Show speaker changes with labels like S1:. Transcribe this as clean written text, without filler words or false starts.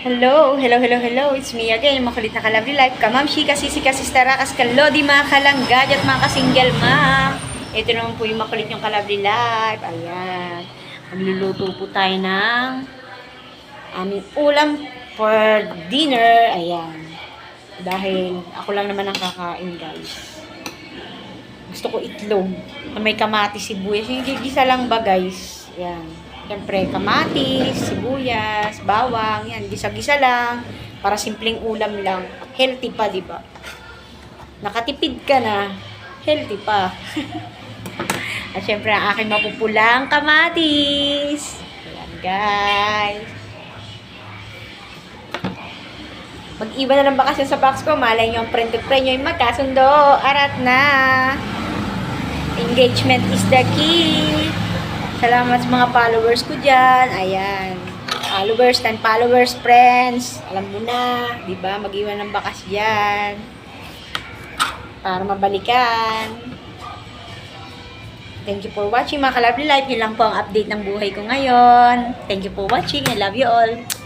S1: Hello, hello, hello, hello. It's me again, yung makulit na ka-lovely life. Kamamshi, kasisi, kasistara, kaskalodi, mga kalanggad at mga kasingle, ma'am. Ito naman po yung makulit yung ka-lovely life. Ayan. Magluluto po tayo ng aming ulam for dinner. Ayan. Dahil ako lang naman ang kakain, guys. Gusto ko itlog na may kamatis, sibuyas. Yung gigisa lang ba, guys? Ayan. Siyempre, kamatis, sibuyas, bawang, yan, gisa-gisa lang, para simpleng ulam lang. Healthy pa, di ba? Nakatipid ka na, healthy pa. At siyempre, ang aking mapupulang kamatis. Ayan, guys. Mag-iba na ng bakasyon sa box ko, malay nyo ang friend to friend nyo yung magkasundo. Arat na! Engagement is the key. Salamat sa mga followers ko dyan. Ayan. Followers, 10 followers, friends. Alam mo na, di ba? Mag-iwan ng bakas dyan. Para mabalikan. Thank you for watching, mga ka-lovely life. Yun lang po ang update ng buhay ko ngayon. Thank you for watching. I love you all.